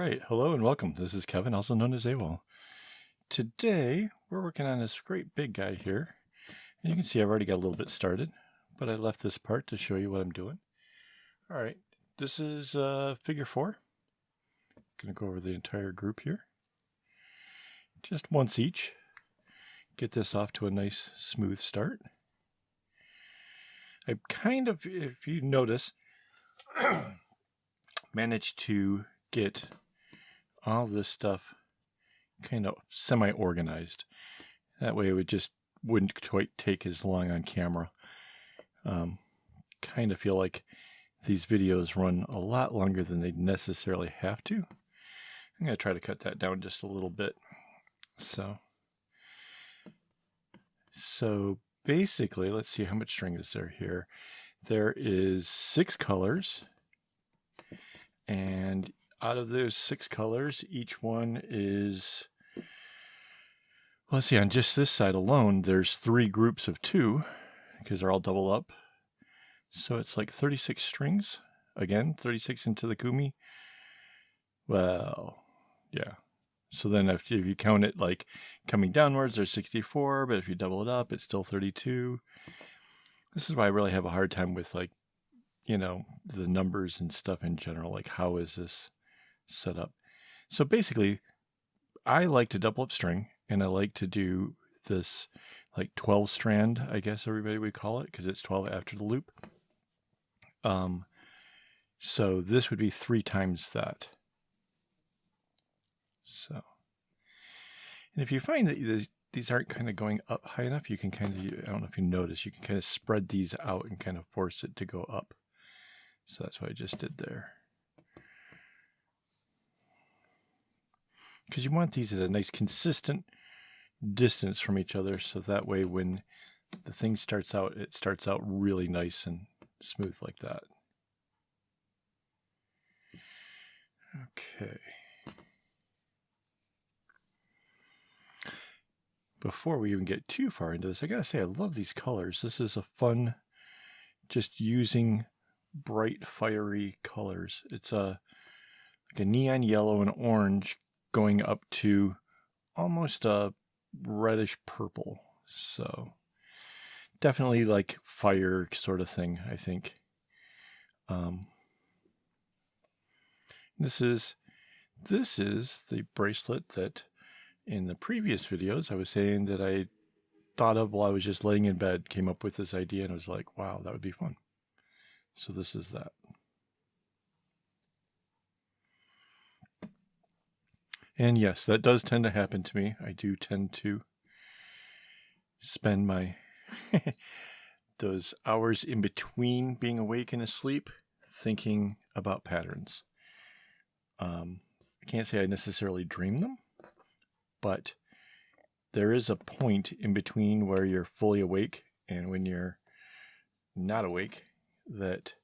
right, hello and welcome. This is Kevin, also known as AKAAWOL. Today, we're working on this great big guy here. And you can see I've already got a little bit started, but I left this part to show you what I'm doing. All right, this is figure 4. I'm going to go over the entire group here. Just once each. Get this off to a nice, smooth start. I kind of, if you notice, managed to get all this stuff kind of semi-organized. That way it wouldn't quite take as long on camera. Kind of feel like these videos run a lot longer than they necessarily have to. I'm going to try to cut that down just a little bit. So basically, let's see how much string is there here. There is 6 colors. And out of those 6 colors, each one is, let's see, on just this side alone, there's 3 groups of 2 because they're all double up. So it's like 36 strings. Again, 36 into the kumi. Well, yeah. So then if you count it like coming downwards, there's 64, but if you double it up, it's still 32. This is why I really have a hard time with, like, you know, the numbers and stuff in general. Like, how is this set up? So basically, I like to double up string, and I like to do this like 12 strand, I guess everybody would call it, because it's 12 after the loop. So this would be 3 times that. So, and if you find that these aren't kind of going up high enough, you can kind of, I don't know if you notice, you can kind of spread these out and kind of force it to go up. So that's what I just did there. Because you want these at a nice consistent distance from each other, so that way when the thing starts out, it starts out really nice and smooth like that. Okay. Before we even get too far into this, I gotta say I love these colors. This is a fun, just using bright, fiery colors. It's like a neon yellow and orange going up to almost a reddish purple. So definitely like fire sort of thing, I think. This is the bracelet that in the previous videos I was saying that I thought of while I was just laying in bed, came up with this idea, and I was like, wow, that would be fun. So this is that. And yes, that does tend to happen to me. I do tend to spend my those hours in between being awake and asleep thinking about patterns. I can't say I necessarily dream them, but there is a point in between where you're fully awake and when you're not awake that's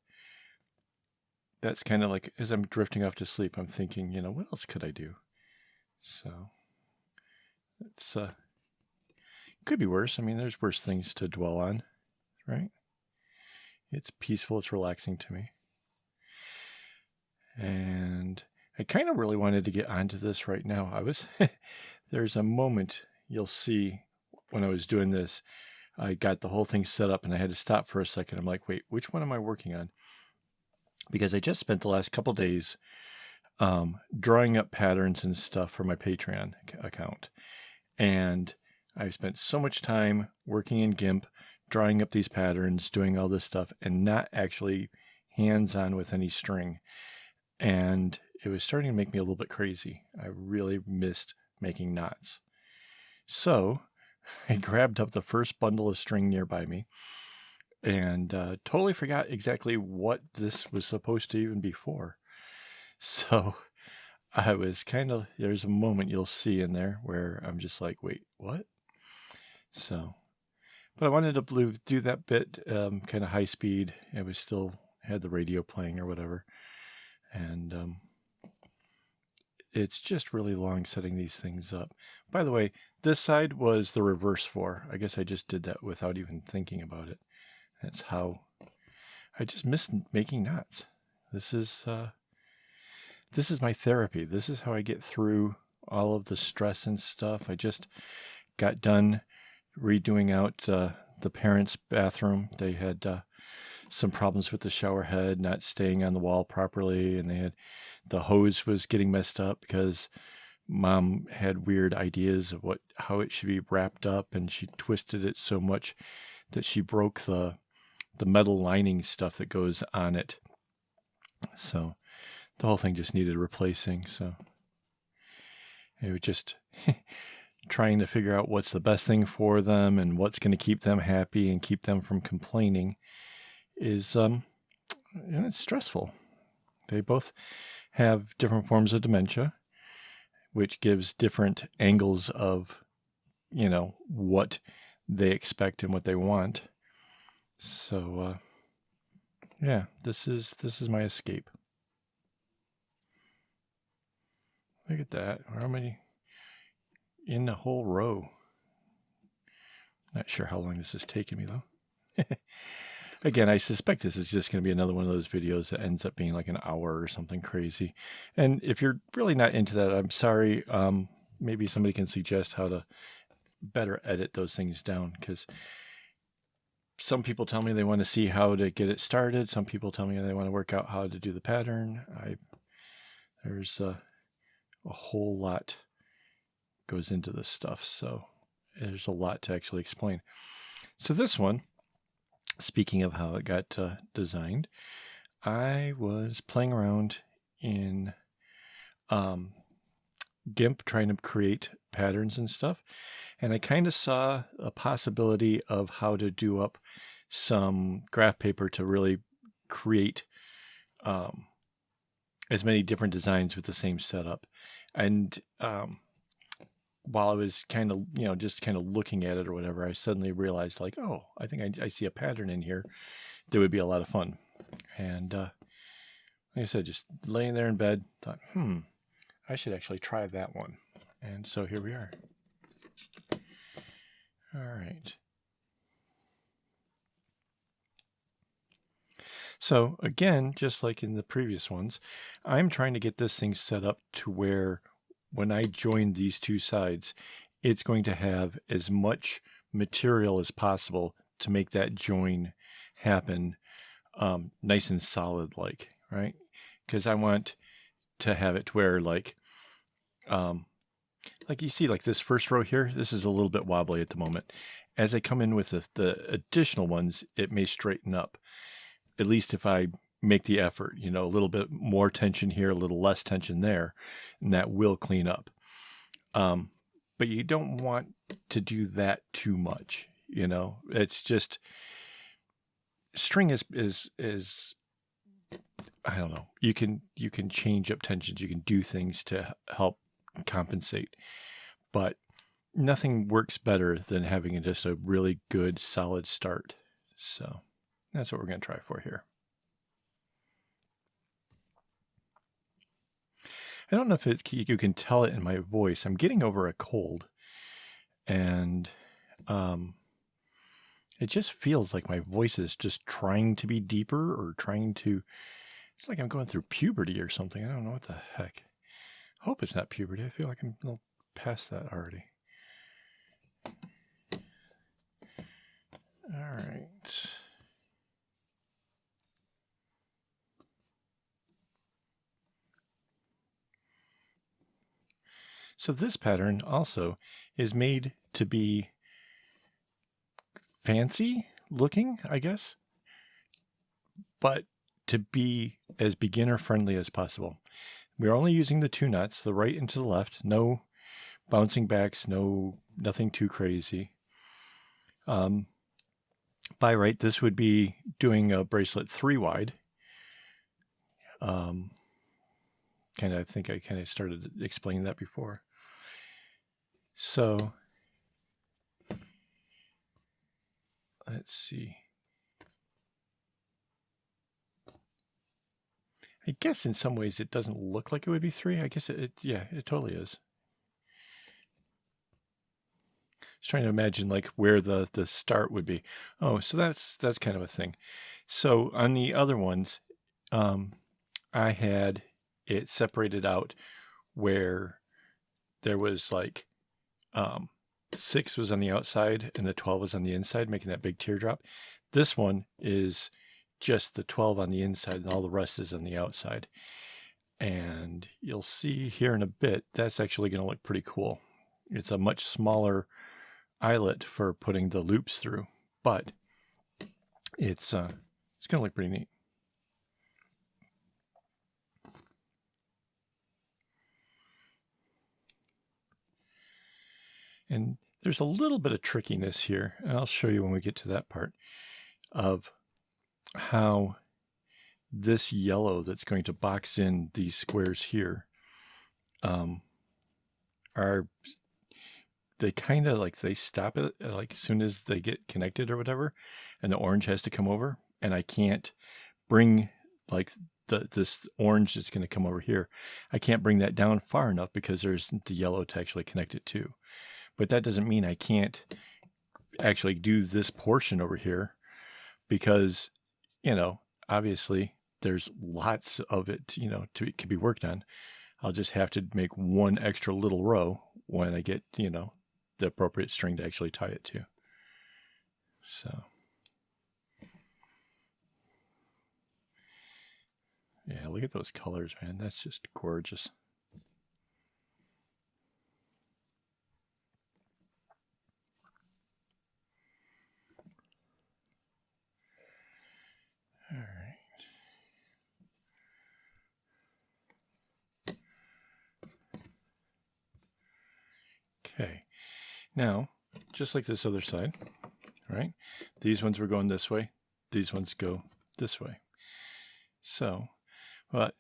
kind of like, as I'm drifting off to sleep, I'm thinking, you know, what else could I do? So it's could be worse. I mean, there's worse things to dwell on, right? It's peaceful, it's relaxing to me. And I kind of really wanted to get onto this right now. There's a moment you'll see when I was doing this, I got the whole thing set up and I had to stop for a second. I'm like, wait, which one am I working on? Because I just spent the last couple days drawing up patterns and stuff for my Patreon account. And I've spent so much time working in GIMP, drawing up these patterns, doing all this stuff, and not actually hands-on with any string. And it was starting to make me a little bit crazy. I really missed making knots. So I grabbed up the first bundle of string nearby me and totally forgot exactly what this was supposed to even be for. So I was kind of, there's a moment you'll see in there where I'm just like, wait, what? So, but I wanted to do that bit kind of high speed. It was still had the radio playing or whatever. And it's just really long setting these things up. By the way, this side was the reverse 4. I guess I just did that without even thinking about it. That's how I just missed making knots. This is this is my therapy. This is how I get through all of the stress and stuff. I just got done redoing out the parents' bathroom. They had some problems with the shower head not staying on the wall properly, and they had the hose was getting messed up because Mom had weird ideas of how it should be wrapped up, and she twisted it so much that she broke the metal lining stuff that goes on it. So the whole thing just needed replacing. So it was just trying to figure out what's the best thing for them and what's going to keep them happy and keep them from complaining is it's stressful. They both have different forms of dementia, which gives different angles of, what they expect and what they want. So, yeah, this is my escape. Look at that. How many in the whole row? Not sure how long this is taking me, though. Again, I suspect this is just going to be another one of those videos that ends up being like an hour or something crazy. And if you're really not into that, I'm sorry. Maybe somebody can suggest how to better edit those things down, because some people tell me they want to see how to get it started. Some people tell me they want to work out how to do the pattern. There's a whole lot goes into this stuff, so there's a lot to actually explain. So this one, speaking of how it got designed, I was playing around in GIMP trying to create patterns and stuff, and I kind of saw a possibility of how to do up some graph paper to really create as many different designs with the same setup. And while I was kind of, just kind of looking at it or whatever, I suddenly realized, like, oh, I think I see a pattern in here that would be a lot of fun. And like I said, just laying there in bed, thought, I should actually try that one. And so here we are. All right. So again, just like in the previous ones, I'm trying to get this thing set up to where when I join these two sides, it's going to have as much material as possible to make that join happen nice and solid, right? Because I want to have it to where like you see, like this first row here, this is a little bit wobbly at the moment. As I come in with the additional ones, it may straighten up, at least if I make the effort, a little bit more tension here, a little less tension there, and that will clean up. But you don't want to do that too much, it's just, string is I don't know, you can change up tensions, you can do things to help compensate, but nothing works better than having just a really good solid start. So that's what we're going to try for here. I don't know if you can tell it in my voice. I'm getting over a cold, and it just feels like my voice is just trying to be deeper or it's like I'm going through puberty or something. I don't know what the heck. Hope it's not puberty. I feel like I'm a little past that already. All right. So this pattern also is made to be fancy looking, I guess, but to be as beginner friendly as possible. We're only using the two nuts, the right and to the left, no bouncing backs, nothing too crazy. By right, this would be doing a bracelet 3 wide. I think I kind of started explaining that before. So let's see. I guess in some ways it doesn't look like it would be 3. I guess it totally is. Just trying to imagine like where the start would be. Oh, so that's kind of a thing. So on the other ones, I had it separated out where there was like 6 was on the outside and the 12 was on the inside, making that big teardrop. This one is just the 12 on the inside and all the rest is on the outside. And you'll see here in a bit, that's actually going to look pretty cool. It's a much smaller eyelet for putting the loops through, but it's going to look pretty neat. And there's a little bit of trickiness here, and I'll show you when we get to that part, of how this yellow that's going to box in these squares here they kind of like, they stop it like as soon as they get connected or whatever, and the orange has to come over, and I can't bring like this orange that's going to come over here, I can't bring that down far enough because there's the yellow to actually connect it to. But that doesn't mean I can't actually do this portion over here because, you know, obviously there's lots of it, you know, can be worked on. I'll just have to make one extra little row when I get, you know, the appropriate string to actually tie it to. So, yeah, look at those colors, man. That's just gorgeous. All right. Okay. Now, just like this other side, right? These ones were going this way. These ones go this way. So, but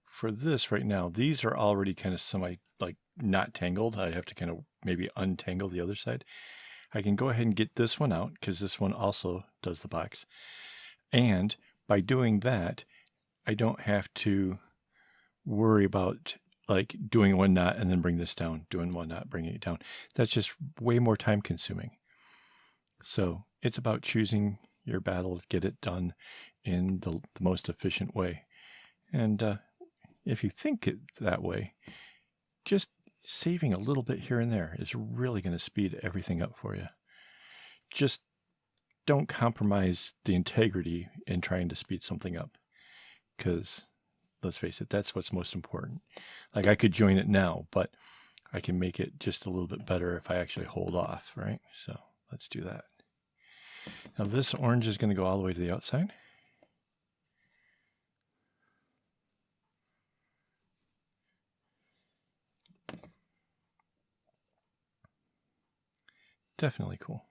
for this right now, these are already kind of semi, like not tangled. I have to kind of maybe untangle the other side. I can go ahead and get this one out because this one also does the box. And by doing that, I don't have to worry about like doing one knot and then bring this down, doing one knot, bringing it down. That's just way more time consuming. So it's about choosing your battle to get it done in the most efficient way. And if you think it that way, just saving a little bit here and there is really going to speed everything up for you. Just don't compromise the integrity in trying to speed something up, because let's face it, that's what's most important. Like I could join it now, but I can make it just a little bit better if I actually hold off, right? So let's do that. Now this orange is going to go all the way to the outside. Definitely cool.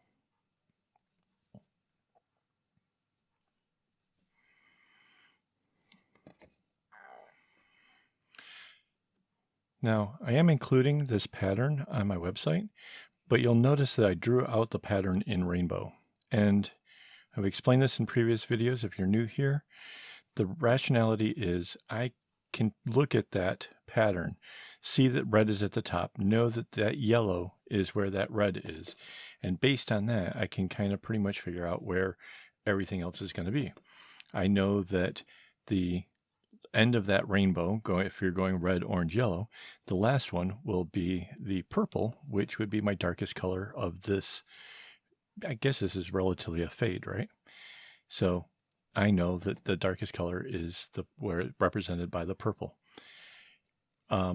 Now, I am including this pattern on my website, but you'll notice that I drew out the pattern in rainbow. And I've explained this in previous videos. If you're new here, the rationality is I can look at that pattern, see that red is at the top, know that that yellow is where that red is. And based on that, I can kind of pretty much figure out where everything else is going to be. I know that the end of that rainbow, if you're going red, orange, yellow, the last one will be the purple, which would be my darkest color of this. I guess this is relatively a fade, right? So I know that the darkest color is where it's represented by the purple. I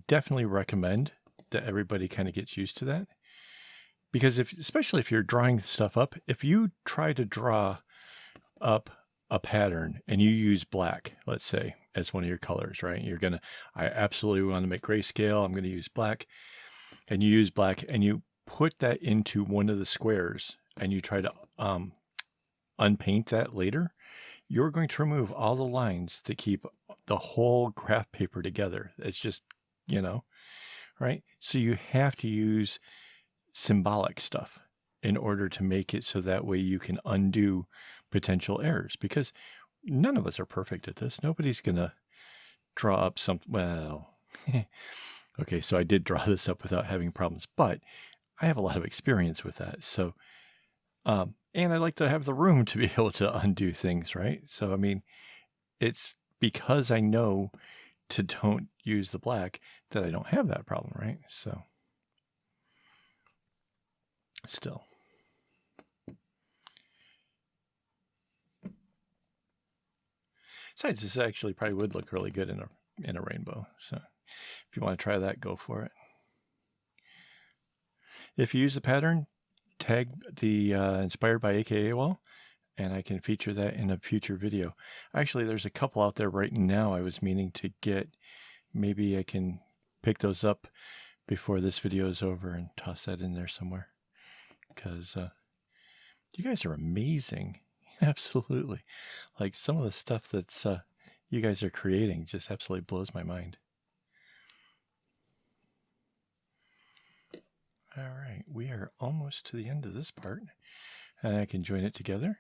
definitely recommend that everybody kind of gets used to that, because especially if you're drawing stuff up, if you try to draw up a pattern and you use black, let's say, as one of your colors, right? I absolutely want to make grayscale. I'm going to use black, and you use black and you put that into one of the squares and you try to unpaint that later, you're going to remove all the lines that keep the whole graph paper together. It's just, you know, right? So you have to use symbolic stuff in order to make it so that way you can undo potential errors, because none of us are perfect at this. Nobody's going to draw up something. Well, okay, so I did draw this up without having problems, but I have a lot of experience with that. So, and I like to have the room to be able to undo things, right? So, I mean, it's because I know to don't use the black, that I don't have that problem, right? So still. Besides, this actually probably would look really good in a rainbow. So if you want to try that, go for it. If you use the pattern, tag the inspired by AKAAWOL, and I can feature that in a future video. Actually, there's a couple out there right now I was meaning to get. Maybe I can pick those up before this video is over and toss that in there somewhere. Because you guys are amazing. Absolutely. Like some of the stuff that's you guys are creating just absolutely blows my mind. All right, we are almost to the end of this part, and I can join it together,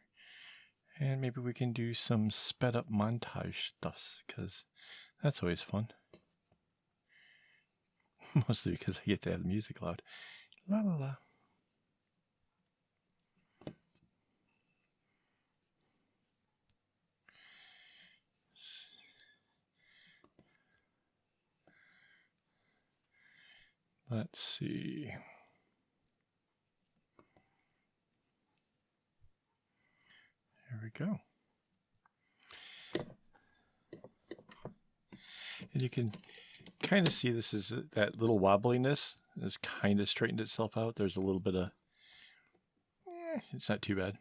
and maybe we can do some sped up montage stuff, because that's always fun. Mostly because I get to have the music loud. La la la. Let's see. There we go. And you can kind of see this is that little wobbliness has kind of straightened itself out. There's a little bit of, it's not too bad.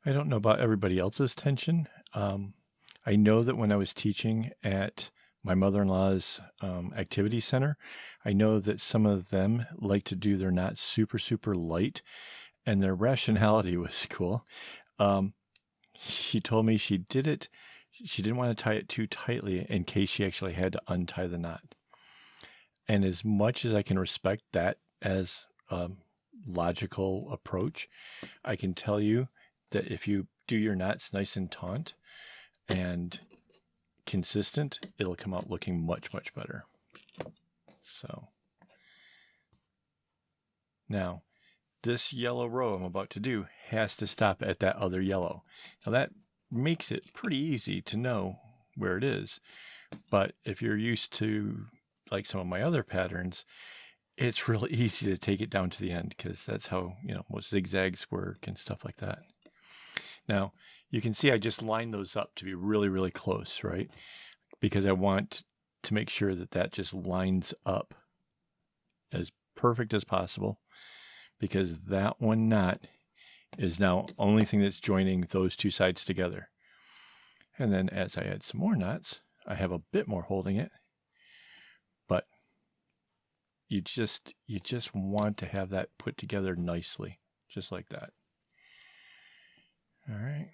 I don't know about everybody else's tension. I know that when I was teaching at my mother-in-law's activity center, I know that some of them like to do their knots super, super light, and their rationality was cool. She told me she did it. She didn't want to tie it too tightly in case she actually had to untie the knot. And as much as I can respect that as a logical approach, I can tell you that if you do your knots nice and taut and consistent, it'll come out looking much, much better. So now this yellow row I'm about to do has to stop at that other yellow. Now that makes it pretty easy to know where it is. But if you're used to like some of my other patterns, it's really easy to take it down to the end, because that's how, most zigzags work and stuff like that. Now, you can see I just lined those up to be really, really close, right? Because I want to make sure that that just lines up as perfect as possible, because that one knot is now only thing that's joining those two sides together. And then as I add some more knots, I have a bit more holding it, but you just want to have that put together nicely, just like that. All right.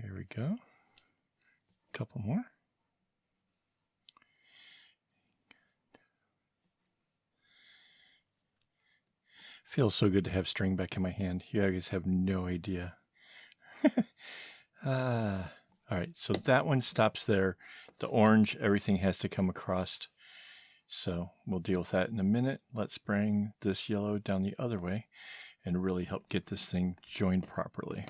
Here we go. A couple more. Feels so good to have string back in my hand. You guys have no idea. All right, so that one stops there. The orange, everything has to come across. So we'll deal with that in a minute. Let's bring this yellow down the other way and really help get this thing joined properly.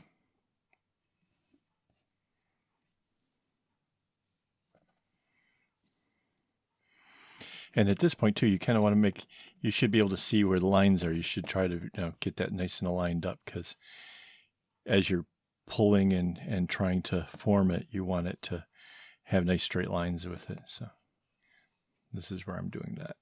And at this point too, you kind of want to you should be able to see where the lines are. You should try to get that nice and aligned up, because as you're pulling and trying to form it, you want it to have nice straight lines with it. So this is where I'm doing that.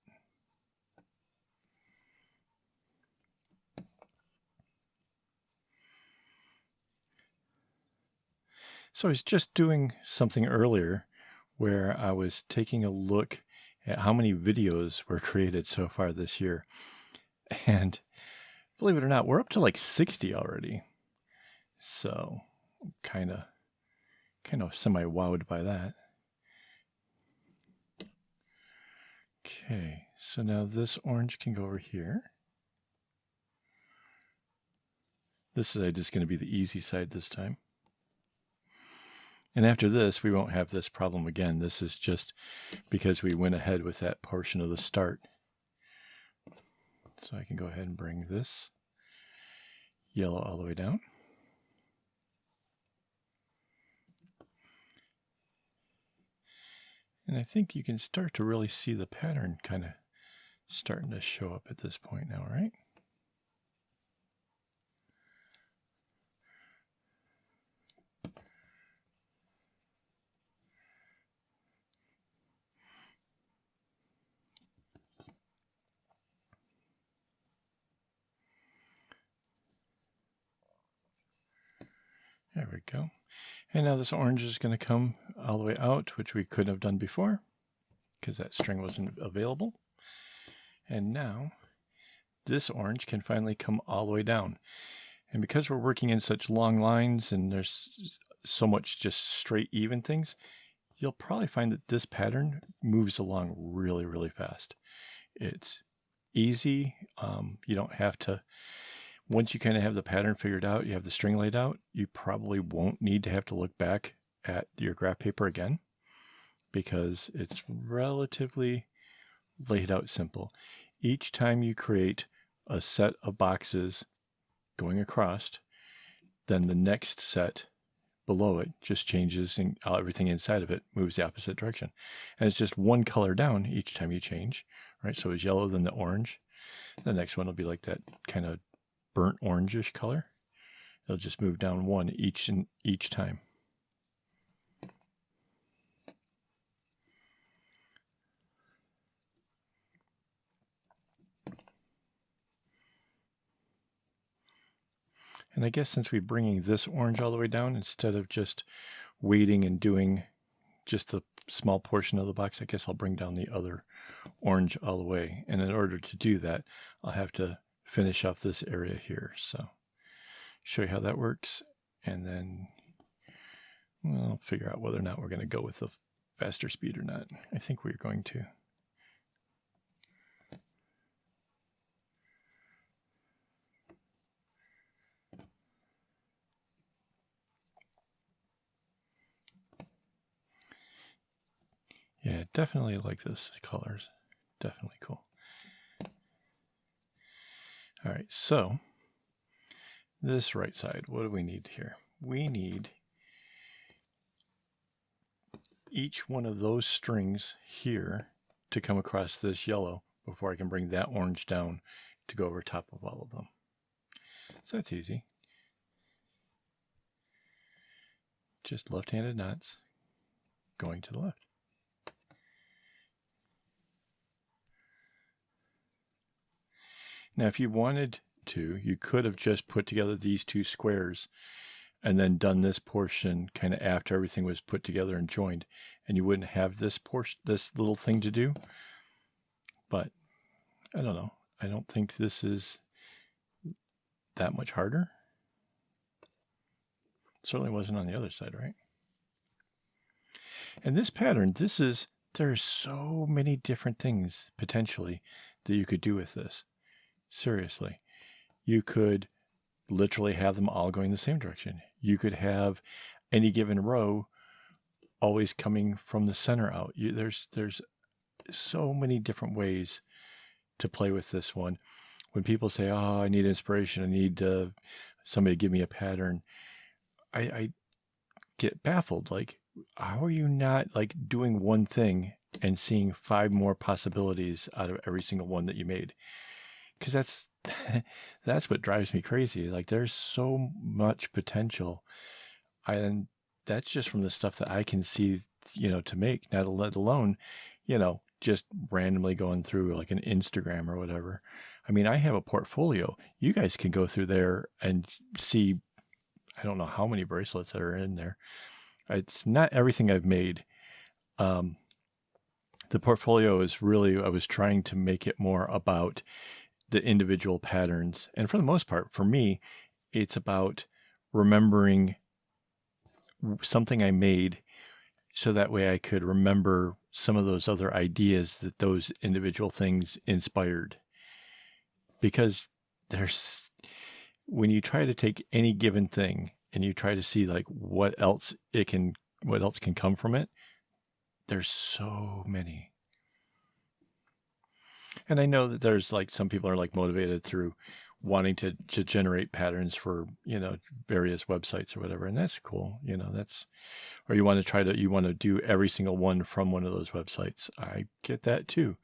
So I was just doing something earlier where I was taking a look at how many videos were created so far this year. And believe it or not, we're up to like 60 already. So I'm kind of semi-wowed by that. Okay, So now this orange can go over here. This side is going to be the easy side this time. And after this, we won't have this problem again. This is just because we went ahead with that portion of the start. So I can go ahead and bring this yellow all the way down. And I think you can start to really see the pattern kind of starting to show up at this point now, right? There we go. And now this orange is going to come all the way out, which we couldn't have done before because that string wasn't available. And now this orange can finally come all the way down. And because we're working in such long lines and there's so much just straight even things, you'll probably find that this pattern moves along really, really fast. It's easy. You don't have to, once you kind of have the pattern figured out, you have the string laid out, you probably won't need to have to look back at your graph paper again because it's relatively laid out simple. Each time you create a set of boxes going across, then the next set below it just changes and everything inside of it moves the opposite direction. And it's just one color down each time you change, right? So it's yellow, then the orange. The next one will be like that kind of burnt orangish color. It'll just move down one each time. And I guess since we're bringing this orange all the way down, instead of just waiting and doing just a small portion of the box, I guess I'll bring down the other orange all the way. And in order to do that, I'll have to finish off this area here. So show you how that works. And then we'll figure out whether or not we're going to go with the faster speed or not. I think we're going to. Yeah, definitely like this colors. Definitely cool. All right, so this right side, what do we need here? We need each one of those strings here to come across this yellow before I can bring that orange down to go over top of all of them. So that's easy. Just left-handed knots going to the left. Now, if you wanted to, you could have just put together these two squares and then done this portion kind of after everything was put together and joined, and you wouldn't have this portion, this little thing to do. But I don't know. I don't think this is that much harder. It certainly wasn't on the other side, right? And this pattern, there's so many different things potentially that you could do with this. Seriously, you could literally have them all going the same direction. You could have any given row always coming from the center out. There's so many different ways to play with this one. When people say, "Oh, I need inspiration. I need somebody to give me a pattern," I get baffled. Like, how are you not like doing one thing and seeing 5 more possibilities out of every single one that you made? Because that's what drives me crazy. Like, there's so much potential, and that's just from the stuff that I can see, to make, not let alone, just randomly going through like an Instagram or whatever. I mean, I have a portfolio. You guys can go through there and see, I don't know how many bracelets that are in there. It's not everything I've made. The portfolio is really, I was trying to make it more about the individual patterns. And for the most part, for me, it's about remembering something I made so that way I could remember some of those other ideas that those individual things inspired. Because when you try to take any given thing and you try to see like what else can come from it, there's so many. And I know that there's like some people are like motivated through wanting to generate patterns for, various websites or whatever. And that's cool. Or you want to do every single one from one of those websites. I get that too.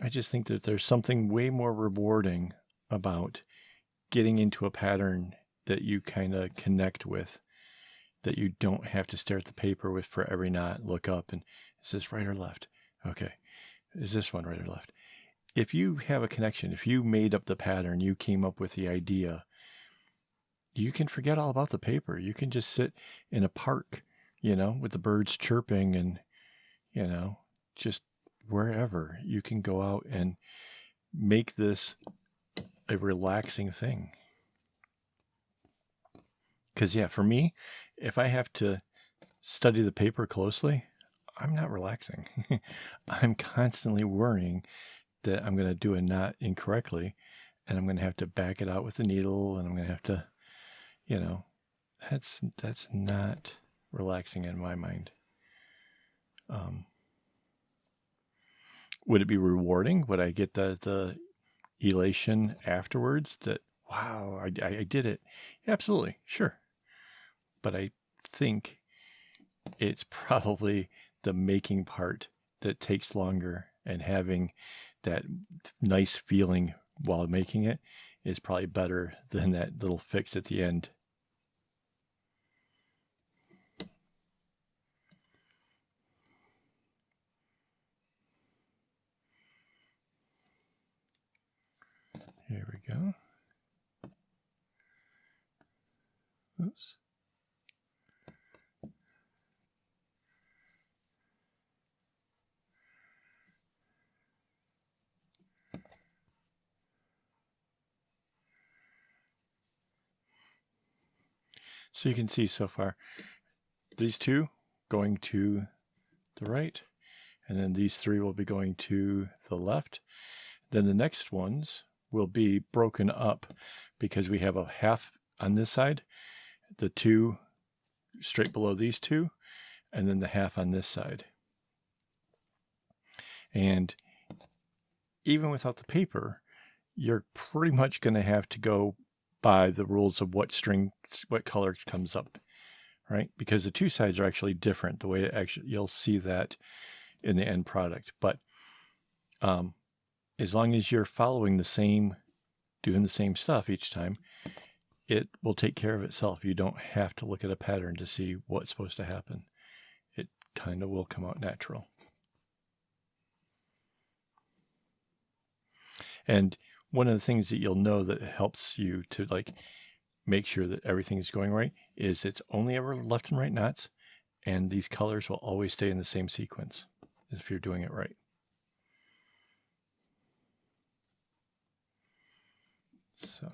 I just think that there's something way more rewarding about getting into a pattern that you kind of connect with, that you don't have to stare at the paper with for every knot, look up and is this right or left? Okay. Is this one right or left? If you have a connection, if you made up the pattern, you came up with the idea, you can forget all about the paper. You can just sit in a park, with the birds chirping and, just wherever. You can go out and make this a relaxing thing. Because, for me, if I have to study the paper closely, I'm not relaxing. I'm constantly worrying that I'm going to do a knot incorrectly and I'm going to have to back it out with the needle and I'm going to have to, that's not relaxing in my mind. Would it be rewarding? Would I get the elation afterwards that, wow, I did it? Yeah, absolutely. Sure. But I think it's probably the making part that takes longer, and having that nice feeling while making it is probably better than that little fix at the end. Here we go. Oops. So you can see so far, these two going to the right, and then these three will be going to the left. Then the next ones will be broken up because we have a half on this side, the two straight below these two, and then the half on this side. And even without the paper, you're pretty much going to have to go by the rules of what color comes up, right? Because the two sides are actually different. The way you'll see that in the end product. But as long as you're following doing the same stuff each time, it will take care of itself. You don't have to look at a pattern to see what's supposed to happen. It kind of will come out natural. And one of the things that you'll know that helps you to make sure that everything's going right is it's only ever left and right knots, and these colors will always stay in the same sequence if you're doing it right. So.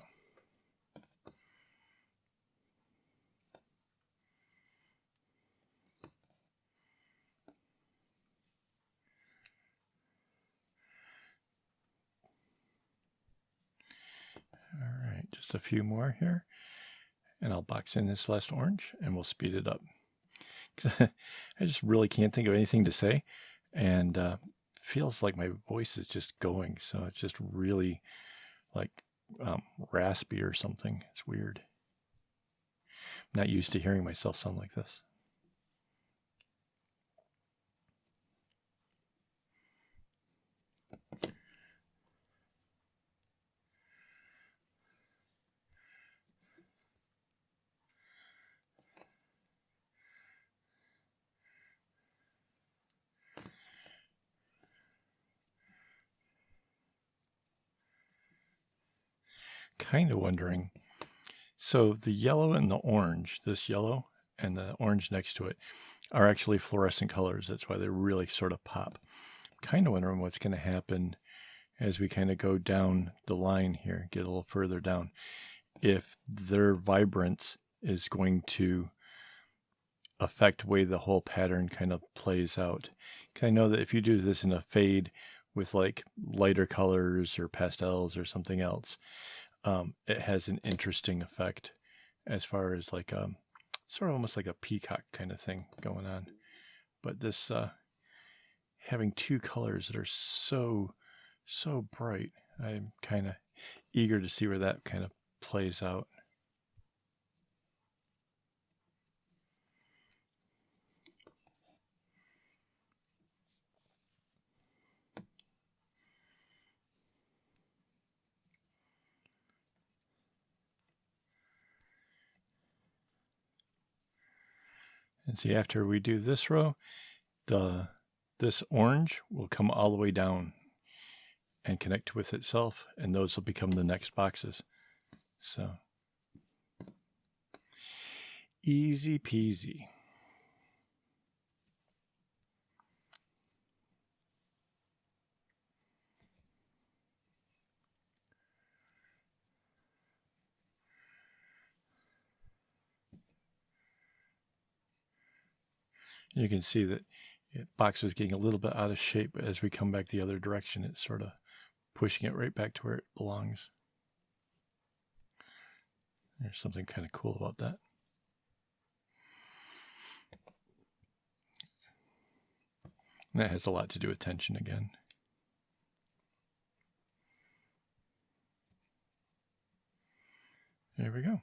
All right, just a few more here. And I'll box in this last orange and we'll speed it up. I just really can't think of anything to say. And feels like my voice is just going. So it's just really like raspy or something. It's weird. I'm not used to hearing myself sound like this. Kind of wondering. So the yellow and the orange, this yellow and the orange next to it, are actually fluorescent colors. That's why they really sort of pop. Kind of wondering what's going to happen as we kind of go down the line here, get a little further down. If their vibrance is going to affect the way the whole pattern kind of plays out. 'Cause I know that if you do this in a fade with like lighter colors or pastels or something else, it has an interesting effect as far as like sort of almost like a peacock kind of thing going on. But this having two colors that are so bright, I'm kind of eager to see where that kind of plays out. And see, after we do this row, this orange will come all the way down and connect with itself, and those will become the next boxes. So easy peasy. You can see that the box was getting a little bit out of shape, but as we come back the other direction, it's sort of pushing it right back to where it belongs. There's something kind of cool about that. And that has a lot to do with tension again. There we go.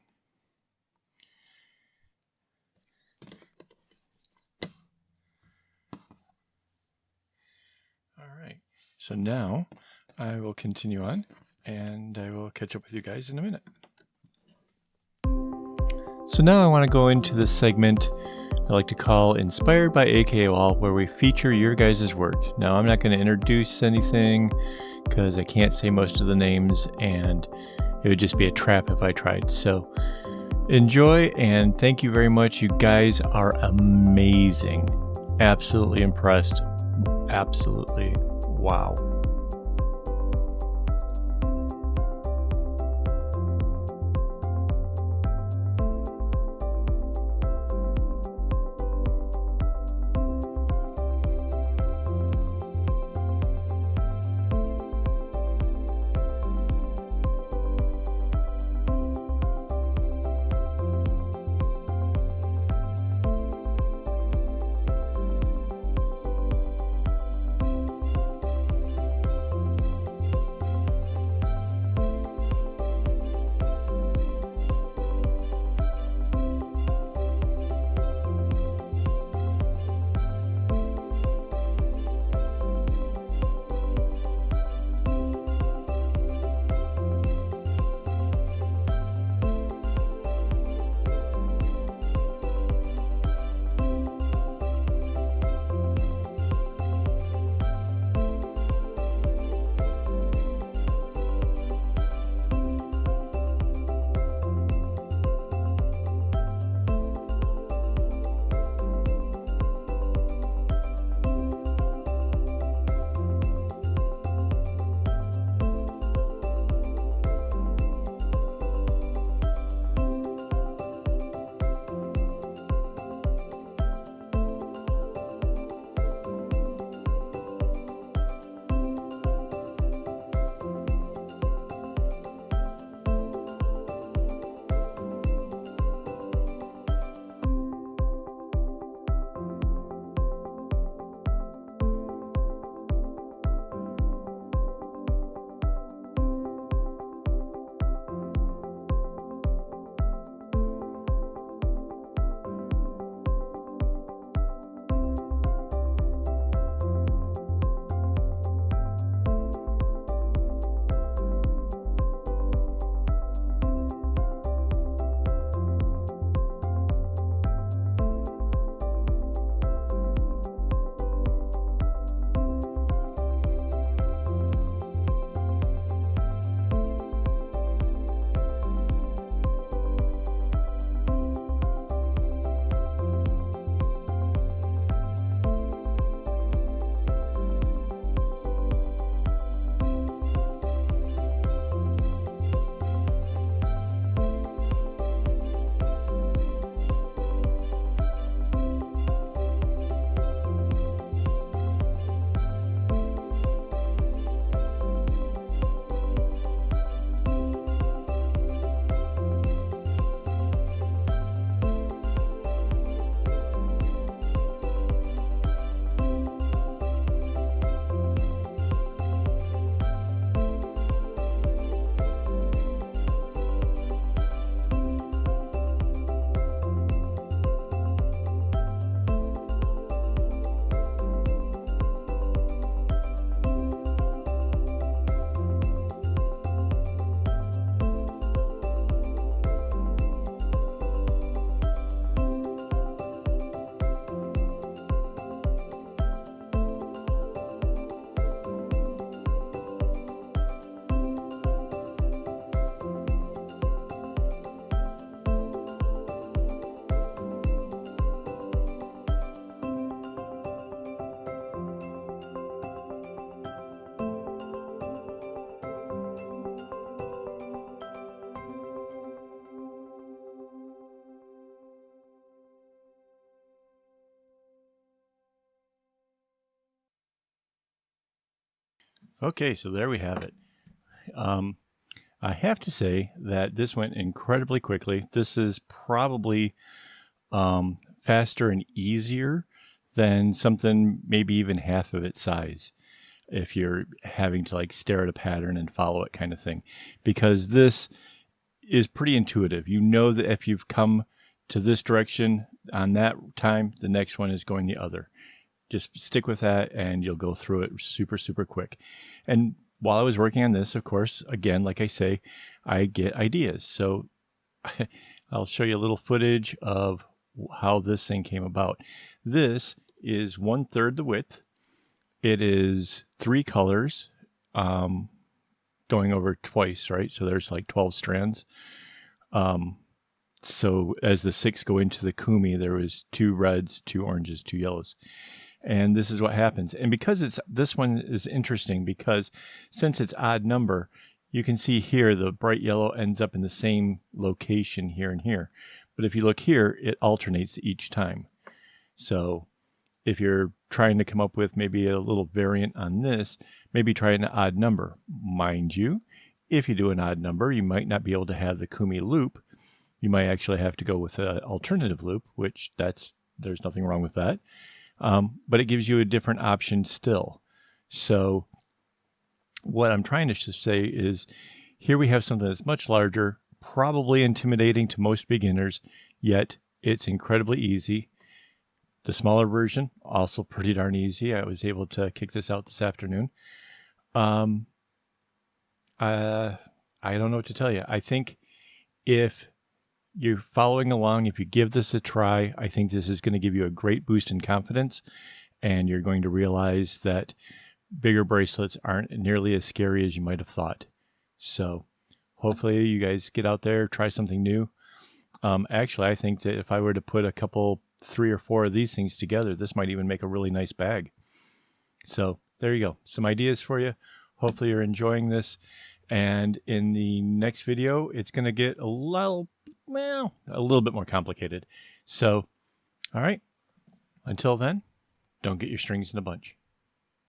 All right, so now I will continue on and I will catch up with you guys in a minute. So now I want to go into this segment I like to call Inspired by AKAAWOL, where we feature your guys' work. Now I'm not going to introduce anything because I can't say most of the names and it would just be a trap if I tried. So enjoy and thank you very much. You guys are amazing. Absolutely impressed. Absolutely. Wow. Okay, so there we have it. I have to say that this went incredibly quickly. This is probably faster and easier than something maybe even half of its size, if you're having to like stare at a pattern and follow it kind of thing, because this is pretty intuitive. You know that if you've come to this direction on that time, the next one is going the other. Just stick with that and you'll go through it super, super quick. And while I was working on this, of course, again, like I say, I get ideas. So I'll show you a little footage of how this thing came about. This is 1/3 the width. It is 3 colors going over twice, right? So there's like 12 strands. So as the 6 go into the kumi, there was 2 reds, 2 oranges, 2 yellows. And this is what happens. And because this one is interesting because since it's odd number, you can see here the bright yellow ends up in the same location here and here. But if you look here, it alternates each time. So if you're trying to come up with maybe a little variant on this, maybe try an odd number. Mind you, if you do an odd number, you might not be able to have the kumi loop. You might actually have to go with an alternative loop, which there's nothing wrong with that. But it gives you a different option still. So what I'm trying to say is here we have something that's much larger, probably intimidating to most beginners, yet it's incredibly easy. The smaller version, also pretty darn easy. I was able to kick this out this afternoon. I don't know what to tell you. I think if you're following along, if you give this a try, I think this is going to give you a great boost in confidence, and you're going to realize that bigger bracelets aren't nearly as scary as you might have thought. So hopefully you guys get out there, try something new. Actually, I think that if I were to put a couple, 3 or 4 of these things together, this might even make a really nice bag. So there you go. Some ideas for you. Hopefully you're enjoying this. And in the next video, it's going to get a little bit more complicated. So, all right. Until then, don't get your strings in a bunch.